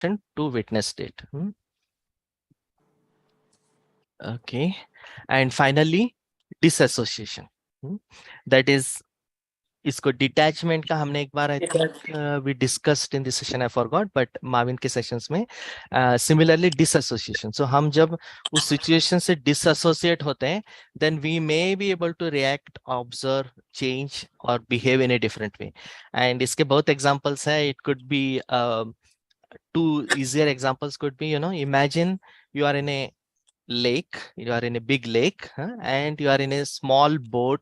important to witness it. Okay. And finally, disassociation. That is, इसको detachment का हमने एक बार I think we discussed in this session, I forgot, but माविन के सेशंस में सिमिलरली डिसएसोसिएशन. सो हम जब उस सिचुएशन से डिसएसोसिएट होते हैं, then we may be able to react, observe, change और behave in a different way. And इसके बहुत एग्जांपल्स हैं. It could be two easier examples could be, imagine you are in a lake, you are in a big lake, and you are in a small boat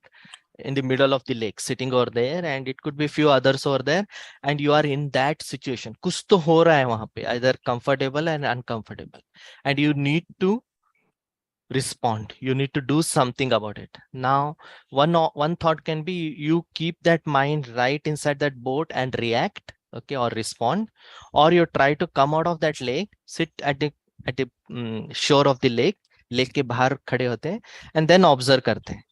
in the middle of the lake sitting over there, and it could be few others over there, and you are in that situation. कुछ तो हो रहा है वहां पे, either comfortable and uncomfortable, and you need to respond, you need to do something about it. Now one thought can be, you keep that mind right inside that boat and react, okay, or respond, or you try to come out of that lake, sit at the shore of the lake, lake के बाहर खड़े होते हैं, and then observe करते हैं.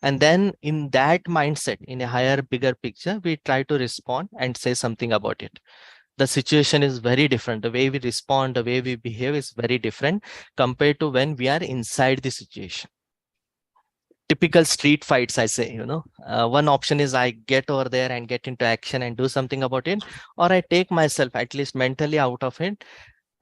And then in that mindset, in a higher, bigger picture, we try to respond and say something about it. The situation is very different. The way we respond, the way we behave is very different compared to when we are inside the situation. Typical street fights, I say, one option is I get over there and get into action and do something about it, or I take myself at least mentally out of it.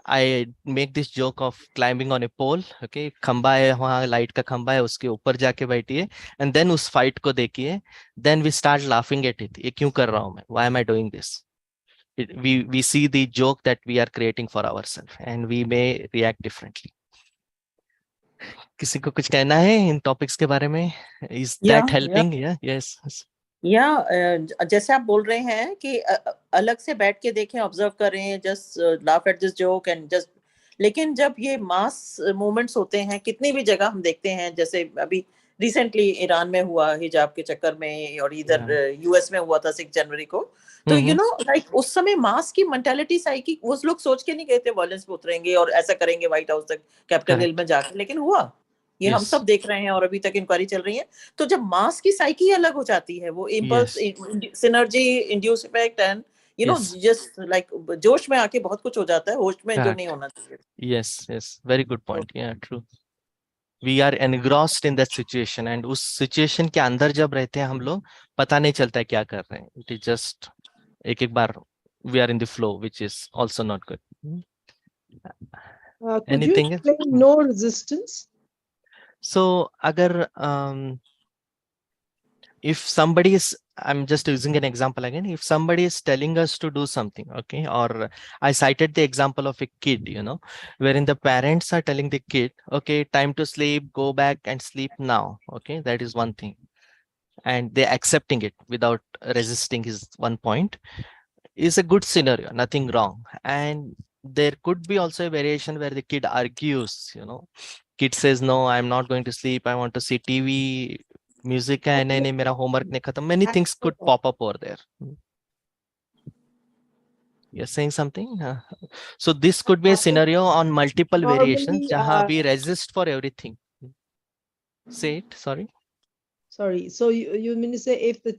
I make this joke of climbing on a pole. Okay, खंबा है वहाँ, light का खंबा है, उसके ऊपर जाके बैठिए, and then उस fight को देखिए. Then we start laughing at it. ये क्यों कर रहा हूँ मैं? Why am I doing this? We see the joke that we are creating for ourselves, and we may react differently. किसी को कुछ कहना है इन टॉपिक्स के बारे में? Is that helping? Yeah, yes. जैसे आप बोल रहे हैं कि अलग से बैठ के देखें, ऑब्जर्व करें, just laugh at this joke and just. लेकिन जब ये मास मूवमेंट्स होते हैं, कितनी भी जगह हम देखते हैं, जैसे अभी रिसेंटली ईरान में हुआ हिजाब के चक्कर में, और इधर यूएस में हुआ था 6 जनवरी को. तो लाइक उस समय मास की मेंटालिटी आई कि वो लोग सोच के नहीं गए थे वायलेंस पे उतरेंगे और ऐसा करेंगे व्हाइट हाउस तक, कैपिटल हिल में जाकर, लेकिन हुआ. ये हम सब देख रहे हैं और अभी तक इंक्वायरी चल रही है. तो जब मास की साइकी अलग हो जाती है, वो impulse, synergy, induce effect, and just like जोश में आके बहुत कुछ हो जाता है, होश में जो नहीं होना चाहिए. yes, very good point. Yeah, true. We are engrossed in that situation, and उस situation के अंदर जब रहते हैं हम लोग, पता नहीं चलता है क्या कर रहे हैं. It is just एक बार we are in the flow, which is also not good. Anything else? No resistance. So agar if somebody is, I'm just using an example again, if somebody is telling us to do something, okay, or I cited the example of a kid, wherein the parents are telling the kid, okay, time to sleep, go back and sleep now. Okay, that is one thing, and they're accepting it without resisting is one point, is a good scenario, nothing wrong. And there could be also a variation where the kid argues, kid says, no, I'm not going to sleep, I want to see TV, music है, नहीं मेरा homework नहीं खत्म. Many things could pop up over there. You're saying something? So this could be a scenario on multiple variations जहाँ we resist for everything. Say it, sorry. So you mean to say if the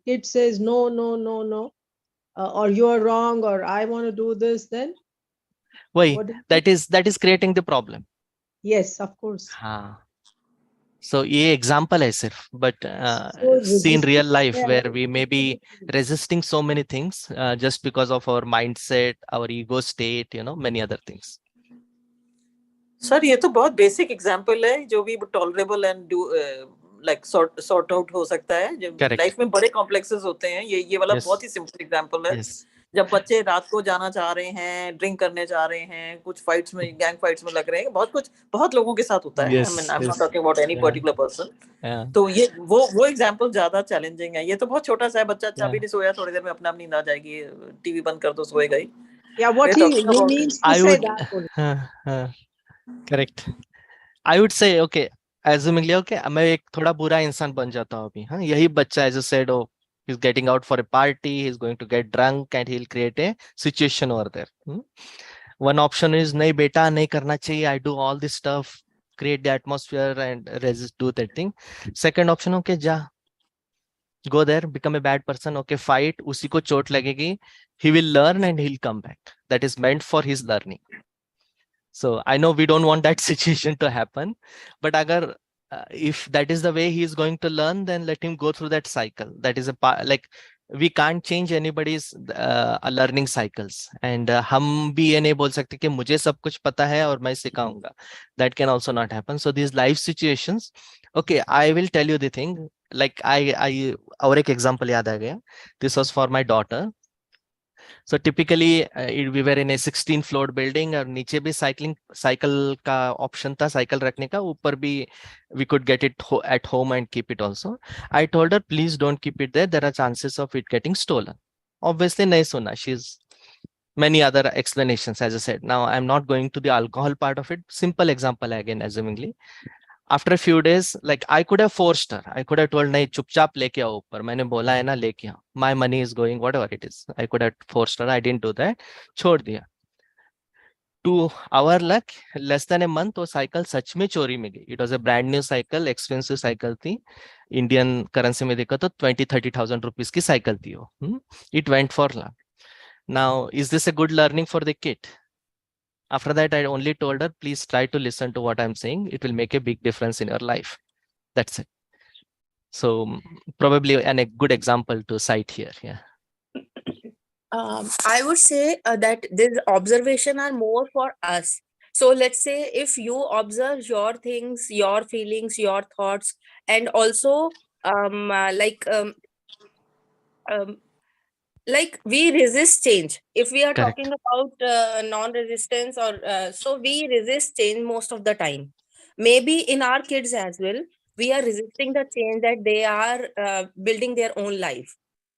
kid says no, or you are wrong, or I want to do this, then that is creating the problem. Yes, of course. So ये example है सिर्फ, but see in real life where we may be resisting so many things just because of our mindset, our ego state, many other things. Sir ये तो बहुत basic example है जो भी tolerable and do like sort out हो सकता है. जब लाइफ में बड़े कॉम्प्लेक्सेस होते हैं, ये वाला बहुत ही सिंपल एग्जांपल है. जब बच्चे रात को जाना चाह रहे हैं, ड्रिंक करने चाह रहे हैं, कुछ फाइट्स में, गैंग फाइट्स में लग रहे हैं, बहुत लोगों के साथ होता है. I mean I am not talking about any particular person. तो ये वो एग्जांपल ज्यादा चैलेंजिंग है. ये तो बहुत छोटा सा है, बच्चा अच्छा भी नहीं सोया, थोड़ी देर में अपना नींद आ जाएगी, टीवी बंद कर दो, सोएगा ही. what he means to say that. Correct. I would say, okay, assumingly, okay, मैं एक थोड़ा बुरा इंसान बन जाता हूँ अभी. यही बच्चा, as you said, he's getting out for a party, he's going to get drunk, and he'll create a situation over there. One option is, नहीं बेटा नहीं करना चाहिए, I do all this stuff, create the atmosphere and resist, do that thing. Second option, okay, जा go there, become a bad person, okay, fight, usi ko chot lagegi, he will learn and he'll come back. That is meant for his learning. So I know we don't want that situation to happen, but agar if that is the way he is going to learn, then let him go through that cycle. That is a part, like we can't change anybody's learning cycles, and हम भी ये नहीं बोल सकते कि मुझे सब कुछ पता है और मैं सिखाऊंगा. That can also not happen. So these life situations, okay, I will tell you the thing. Like I और एक example याद आ गया. This was for my daughter. So typically we were in a 16 floor building और नीचे भी cycle का option था, cycle रखने का, ऊपर भी we could get it at home and keep it also. I told her, please don't keep it there. There are chances of it getting stolen. Obviously नहीं सुना. She's many other explanations, as I said. Now I'm not going to the alcohol part of it. Simple example again, assumingly. After a few days, like I could have forced her. I could have told, नहीं चुपचाप लेके आओ ऊपर. मैंने बोला है ना लेके आओ. My money is going, whatever it is. I could have forced her. I didn't do that. छोड़ दिया. To our luck, less than a month, वो cycle सच में चोरी में गई. It was a brand new cycle, expensive cycle थी. Indian currency में देखा तो 20-30,000 rupees की cycle थी वो. It went for luck. Now, is this a good learning for the kid? After that, I only told her, please try to listen to what I'm saying. It will make a big difference in your life. That's it. So probably a good example to cite here. Yeah. I would say that this observation are more for us. So let's say if you observe your things, your feelings, your thoughts, and also um, uh, like um, um, like we resist change. If we are Correct. talking about non-resistance, or so we resist change most of the time. Maybe in our kids as well, we are resisting the change that they are building their own life.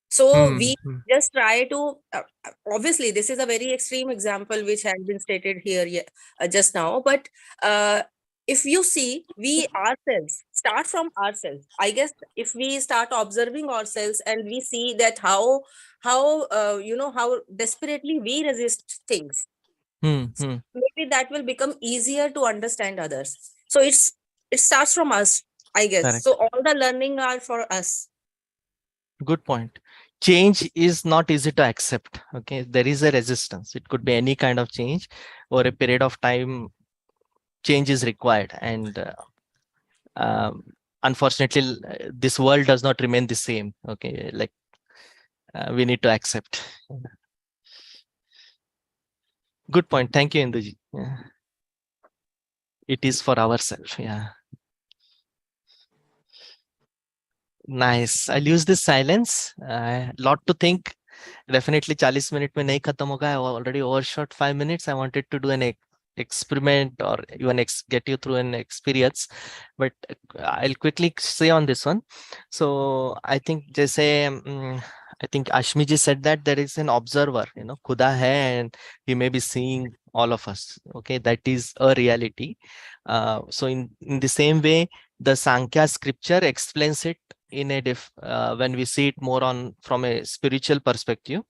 So we just try to obviously this is a very extreme example which has been stated here just now, but if you see, we ourselves start from ourselves. I guess if we start observing ourselves and we see that how how desperately we resist things, maybe that will become easier to understand others. So it starts from us, I guess. Correct. So all the learning are for us. Good point. Change is not easy to accept. Okay, there is a resistance. It could be any kind of change, or a period of time change is required, and unfortunately this world does not remain the same. Okay, like we need to accept. Good point. Thank you, Induji. Yeah. It is for ourselves. Yeah. Nice. I'll use this silence. Lot to think. Definitely 40 minutes में नहीं खत्म होगा. I already overshot 5 minutes. I wanted to do an experiment or even get you through an experience, but I'll quickly say on this one. So I think जैसे I think Ashmi ji said that there is an observer, खुदा है, and he may be seeing all of us. Okay, that is a reality. So in the same way, the Sankhya scripture explains it in a when we see it more on from a spiritual perspective.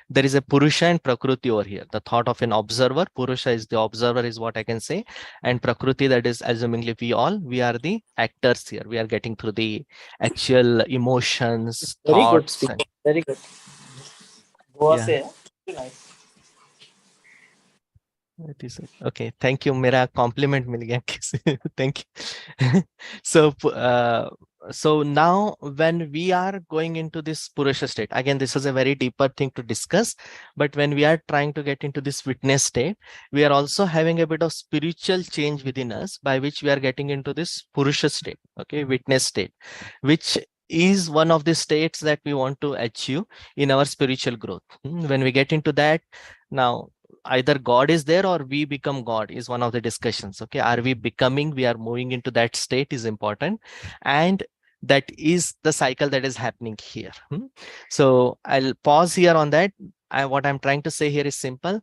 There is a Purusha and Prakriti over here. The thought of an observer. Purusha is the observer, is what I can say, and Prakriti, that is assumingly we are the actors here. We are getting through the actual emotions, Very good thoughts. speaker. Very good. Goa Yeah. से है. Very nice. That is it. Okay, thank you. मेरा compliment मिल गया किसी. Thank you. So now when we are going into this Purusha state, again, this is a very deeper thing to discuss, but when we are trying to get into this witness state, we are also having a bit of spiritual change within us, by which we are getting into this Purusha state, okay, witness state, which is one of the states that we want to achieve in our spiritual growth. When we get into that, now either God is there or we become God is one of the discussions. Okay, are we becoming, we are moving into that state is important, and that is the cycle that is happening here. So I'll pause here on that. What I'm trying to say here is simple.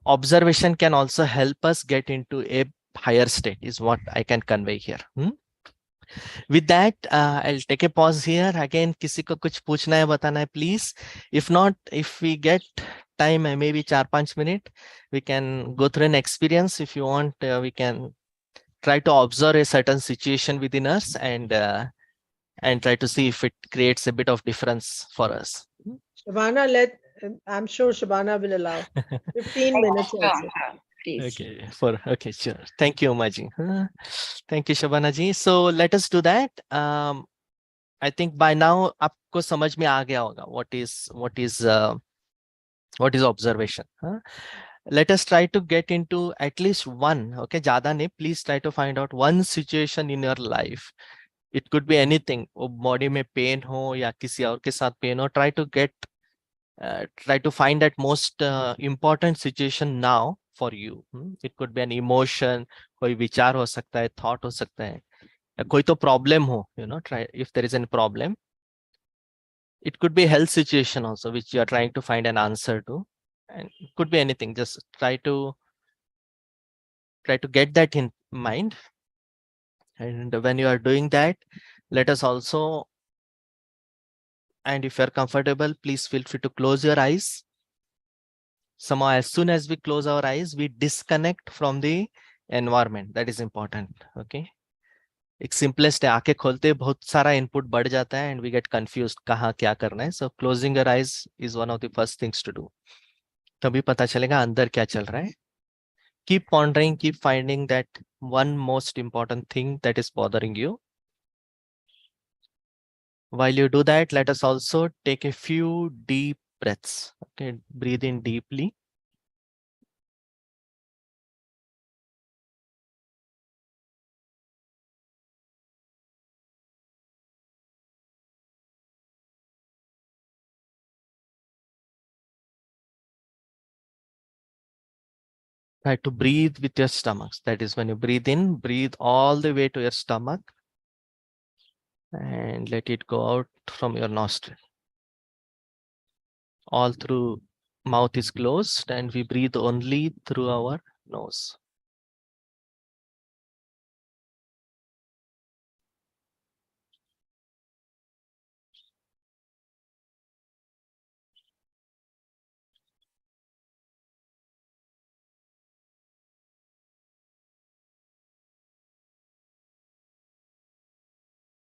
Observation can also help us get into a higher state, is what I can convey here. With that, I'll take a pause here. Again, किसी को कुछ पूछना है बताना है, please. If not, if we get time, maybe 4-5 minutes, we can go through an experience. If you want, we can try to observe a certain situation within us and and try to see if it creates a bit of difference for us. Shabana, I'm sure Shabana will allow 15 minutes also. Please. Okay, sure. Thank you, Umaji. Thank you, Shabana ji. So let us do that. I think by now आपको समझ में आ गया होगा what is observation. Let us try to get into at least one. Okay, ज़्यादा नहीं. Please try to find out one situation in your life. It could be anything. वो body में pain हो या किसी और के साथ pain हो. Try to find that most important situation now for you. It could be an emotion, कोई विचार हो सकता है, thought हो सकता है, या कोई तो problem हो, try if there is any problem. It could be a health situation also, which you are trying to find an answer to, and it could be anything. Just try to get that in mind. And when you are doing that, let us also, and if you are comfortable, please feel free to close your eyes. Somehow, as soon as we close our eyes, we disconnect from the environment. That is important. Okay. एक simplest है, आंखें खोलते बहुत सारा input बढ़ जाता है and we get confused कहाँ क्या करना है. So closing your eyes is one of the first things to do. तभी पता चलेगा अंदर क्या चल रहा है. Keep pondering, keep finding that one most important thing that is bothering you. While you do that, let us also take a few deep breaths. Okay, breathe in deeply. Try to breathe with your stomachs. That is, when you breathe in, breathe all the way to your stomach and let it go out from your nostril. All through mouth is closed and we breathe only through our nose.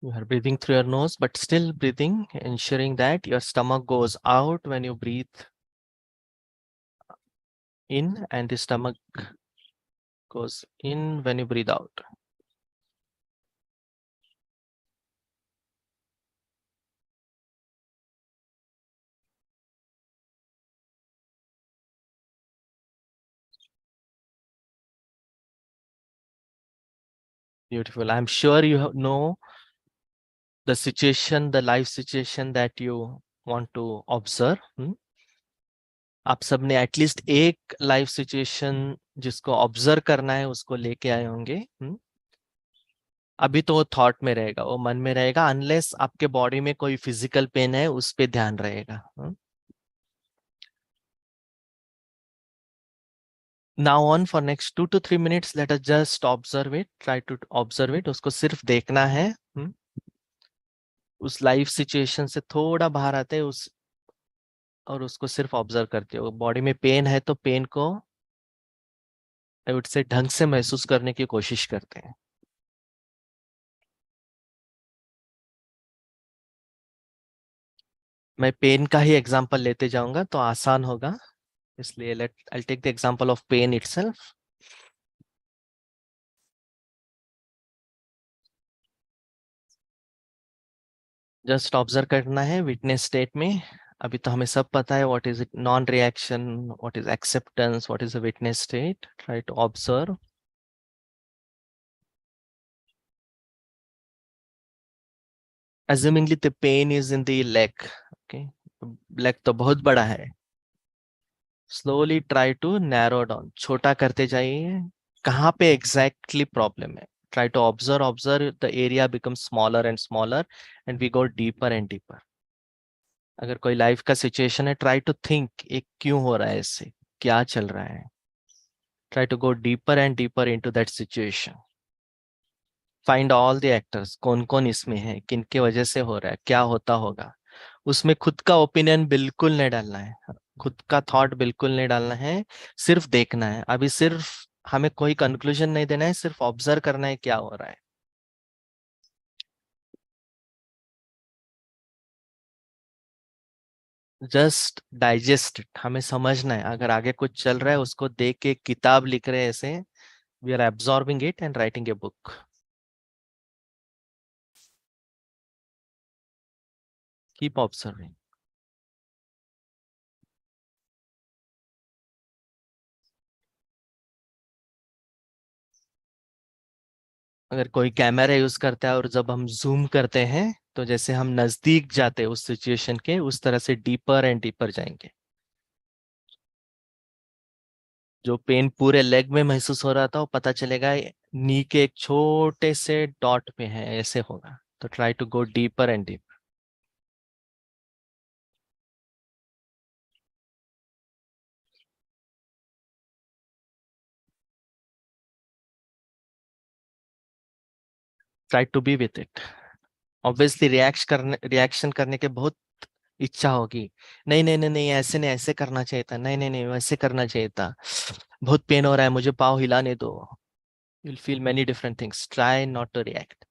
You are breathing through your nose, but still breathing, ensuring that your stomach goes out when you breathe in and the stomach goes in when you breathe out. Beautiful. I'm sure you know the situation, the life situation that you want to observe. आप सब ने at least एक life situation जिसको observe करना है उसको लेके आए होंगे. अभी तो वो थॉट में रहेगा, वो मन में रहेगा, अनलेस आपके बॉडी में कोई फिजिकल पेन है उस पे ध्यान रहेगा. Now on for next 2 to 3 minutes, let us just observe it. Try to observe it. उसको सिर्फ देखना है. उस लाइफ सिचुएशन से थोड़ा बाहर आते हैं और उसको सिर्फ ऑब्जर्व करते हो. बॉडी में पेन है तो पेन को आई वुड से ढंग से महसूस करने की कोशिश करते हैं. मैं पेन का ही एग्जांपल लेते जाऊंगा तो आसान होगा, इसलिए I'll take the example of pain itself. Just observe करना है विटनेस स्टेट में. अभी तो हमें सब पता है what is it, non reaction, what is acceptance, what is a witness state. Try to observe. Assumingly the pain is in the leg. Okay, leg तो बहुत बड़ा है. Slowly try to narrow down. छोटा करते जाइए. कहाँ पे exactly problem है. Try to observe the area becomes smaller and smaller and we go deeper and deeper. अगर कोई लाइफ का सिचुएशन है, try to think एक क्यों हो रहा है, इससे क्या चल रहा है. Try to go deeper and deeper into that situation. Find all the actors. कौन कौन इसमें है, किनके वजह से हो रहा है, क्या होता होगा. उसमें खुद का ओपिनियन बिल्कुल नहीं डालना है, खुद का थॉट बिल्कुल नहीं डालना है. सिर्फ देखना है. अभी सिर्फ हमें कोई कंक्लूजन नहीं देना है, सिर्फ ऑब्जर्व करना है क्या हो रहा है. जस्ट डाइजेस्ट इट, हमें समझना है। अगर आगे कुछ चल रहा है उसको देख के किताब लिख रहे हैं ऐसे, we are absorbing it and writing a book. Keep observing. अगर कोई कैमरा यूज करता है और जब हम जूम करते हैं तो जैसे हम नजदीक जाते हैं उस सिचुएशन के, उस तरह से डीपर एंड डीपर जाएंगे। जो पेन पूरे लेग में महसूस हो रहा था वो पता चलेगा नी के एक छोटे से डॉट पे है, ऐसे होगा। तो try to go deeper and deeper. Try to be with it. Obviously reaction करने के बहुत इच्छा होगी। नहीं नहीं नहीं नहीं, ऐसे नहीं, ऐसे करना चाहिए था, नहीं नहीं नहीं वैसे करना चाहिए था, बहुत पेन हो रहा है, मुझे पाँव हिलाने दो। you'll feel many different things. Try not to react.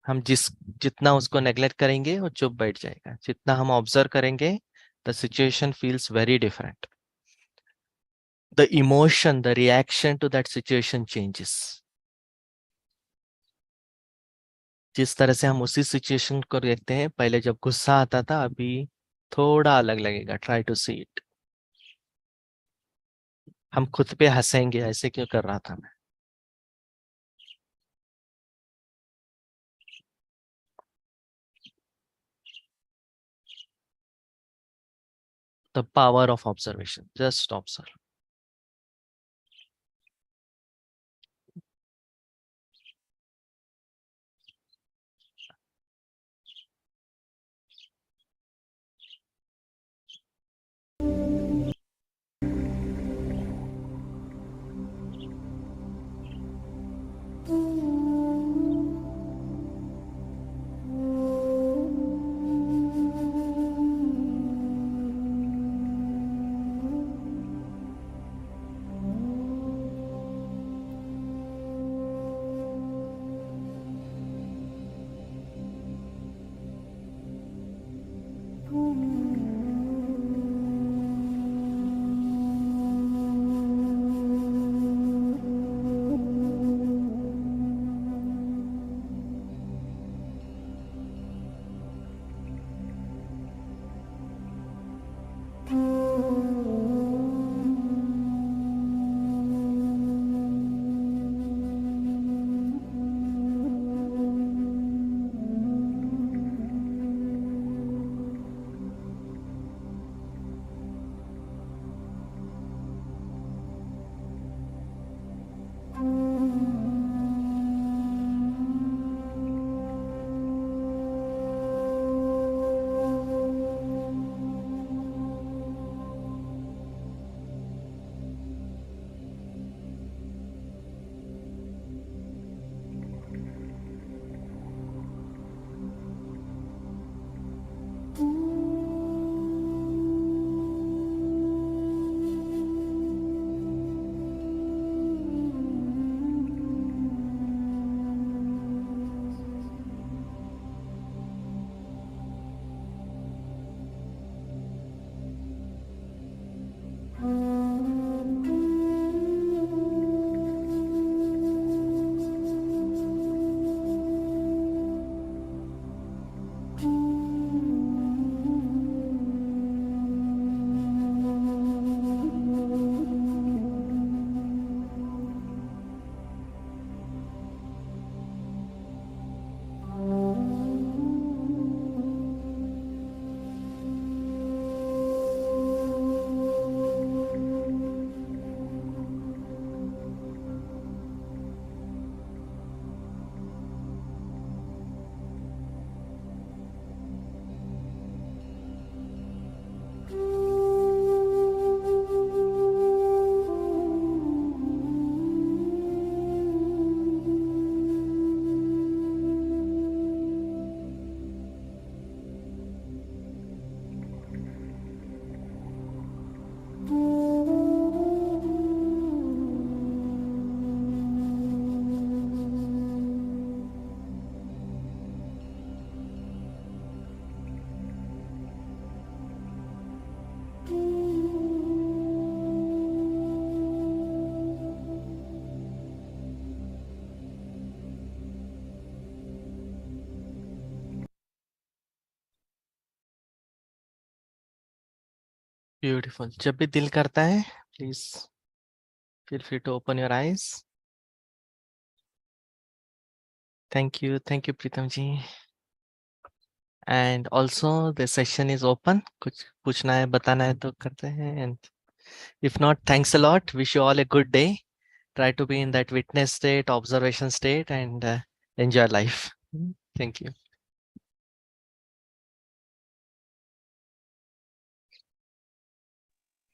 हम जितना उसको नेग्लेक्ट करेंगे वो चुप बैठ जाएगा। जितना हम ऑब्जर्व करेंगे, the situation feels very different. The emotion, the reaction to that situation changes. जिस तरह से हम उसी सिचुएशन को देखते हैं, पहले जब गुस्सा आता था, अभी थोड़ा अलग लगेगा। Try to see it. हम खुद पे हंसेंगे, ऐसे क्यों कर रहा था मैं। The power of observation, just observe. Beautiful. जब भी दिल करता है, please feel free to open your eyes. Thank you, Pritam ji. And also the session is open. कुछ पूछना है, बताना है तो करते हैं. And if not, thanks a lot. Wish you all a good day. Try to be in that witness state, observation state, and enjoy life. Thank you.